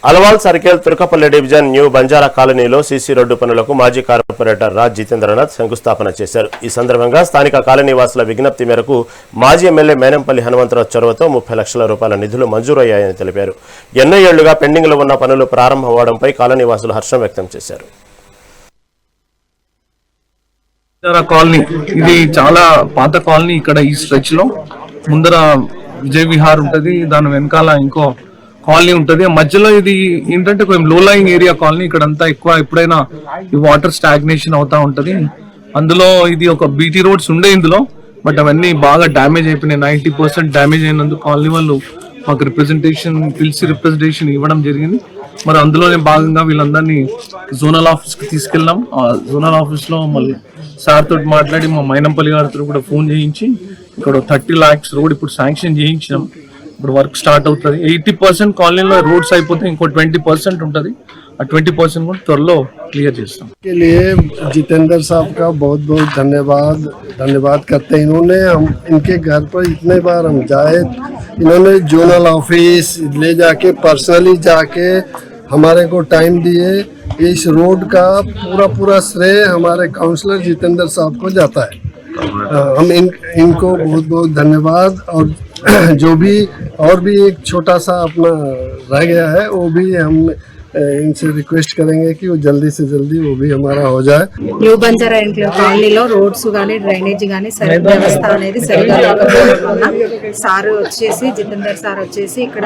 Alwal circle Turkapalli division new Banjara కాలనీలో CC road పనులకు మాజీ కార్పొరేటర్ రాజ్ జితేంద్రనాథ్ శంకుస్థాపన చేశారు. ఈ సందర్భంగా స్థానిక కాలనీ వాసుల విజ్ఞప్తి మేరకు మాజీ ఎమ్మెల్యే మేనంపల్లి హనుమంతరావు చొరవతో 30 లక్షల రూపాయల నిధులు మంజూరయ్యాయని తెలిపారు. ఎన్నో ఏళ్లుగా పెండింగ్లో ఉన్న పనులు ప్రారంభమవడంపై కాలనీ వాసులు హర్షం వ్యక్తం చేశారు. కాలనీ ఇది చాలా పాత కాలనీ. ఇక్కడ ఈ స్ట్రెచ్ లో ముందర విజయ్ విహార్ ఉంటది, దాని వెనకాల ఇంకో కాలనీ ఉంటది. మధ్యలో ఇది ఏంటంటే కొంచెం లో లయింగ్ ఏరియా కాలనీ. ఇక్కడంతా ఎక్కువ ఎప్పుడైనా ఈ వాటర్ స్టాగ్నేషన్ అవుతా ఉంటది. అందులో ఇది ఒక బీటీ రోడ్స్ ఉండే ఇందులో, బట్ అవన్నీ బాగా డ్యామేజ్ అయిపోయినాయి. 90% డ్యామేజ్ అయినందుకు కాలనీ వాళ్ళు మాకు పిలిచి రిప్రజెంటేషన్ ఇవ్వడం జరిగింది. మరి అందులోనే భాగంగా వీళ్ళందరినీ జోనల్ ఆఫీస్ కి తీసుకెళ్ళాం. ఆ జోనల్ ఆఫీస్ లో మళ్ళీ సార్ తోటి మాట్లాడి మా మైనంపల్లి గారితో కూడా ఫోన్ చేయించి ఇక్కడ 30 lakhs రోడ్ ఇప్పుడు శాంక్షన్ చేయించినాం. ఇప్పుడు వర్క్ స్టార్ట్ అవుతుంది. 80% కాలనీలో రోడ్స్ అయిపోతే ఇంకో 20% ఉంటుంది. ఆ 20% కూడా త్వరలో క్లిयर చేస్తాం. के लिए जितेंद्र साहब का बहुत बहुत धन्यवाद करते हैं. इन्होंने हम इनके घर पर इतने बार हम जाए, इन्होंने जोनल ऑफिस ले जाके पर्सनली जाके हमारे को टाइम दिए. इस रोड का पूरा श्रेय हमारे काउंसलर जितेंद्र साहब को जाता है. हम इनको बहुत बहुत धन्यवाद. और जो भी और भी एक छोटा सा अपना रह गया है वो भी हम इनसे रिक्वेस्ट करेंगे कि वो जल्दी से जल्दी वो भी हमारा हो जाए. న్యూ బంజారా కాలనీలో రోడ్స్ కానీ డ్రైనేజ్ కానీ సరైన వ్యవస్థ అనేది సరిగ్గా లేకపోవడం వల్ల సార్ వచ్చేసి జితేందర్ సార్ వచ్చేసి ఇక్కడ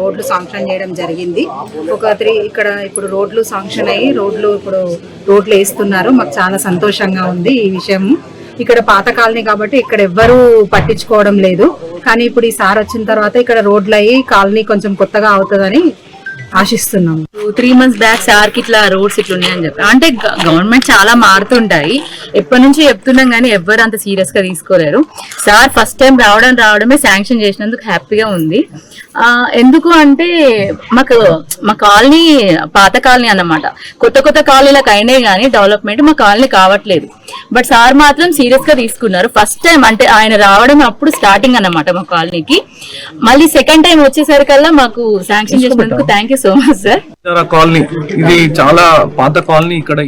రోడ్లు శాంక్షన్ చేయడం జరిగింది. ఇక్కడ ఇప్పుడు రోడ్లు శాంక్షన్ అయ్యి రోడ్లు వేస్తున్నారు. మాకు చాలా సంతోషంగా ఉంది ఈ విషయం. ఇక్కడ పాత కాలనీ కాబట్టి ఇక్కడ ఎవ్వరూ పట్టించుకోవడం లేదు. కానీ ఇప్పుడు ఈ సార్ వచ్చిన తర్వాత ఇక్కడ రోడ్లు అయ్యి కాలనీ కొంచెం కొత్తగా అవుతుందని ఆశిస్తున్నాము. 3 months బ్యాక్ సార్ కి ఇట్లా రోడ్స్ ఇట్లా ఉన్నాయని చెప్పి, అంటే గవర్నమెంట్ చాలా మారుతుంటాయి. ఎప్పటి నుంచి చెప్తున్నాం కానీ ఎవ్వరు అంత సీరియస్ గా తీసుకోలేరు. సార్ ఫస్ట్ టైం రావడమే శాంక్షన్ చేసినందుకు హ్యాపీగా ఉంది. ఎందుకు అంటే మా కాలనీ పాత కాలనీ అన్నమాట. కొత్త కాలనీలకు అయినాయి కానీ డెవలప్మెంట్ మా కాలనీ కావట్లేదు. బట్ సార్ మాత్రం సీరియస్ గా తీసుకున్నారు. ఫస్ట్ టైం అంటే ఆయన రావడం అప్పుడు స్టార్టింగ్ అన్నమాట మా కాలనీకి. మళ్ళీ సెకండ్ టైం వచ్చేసరికల్లా మాకు శాంక్షన్ చేసినందుకు thank you so much sir. Colony ఇది చాలా పాత కాలనీ. ఇక్కడ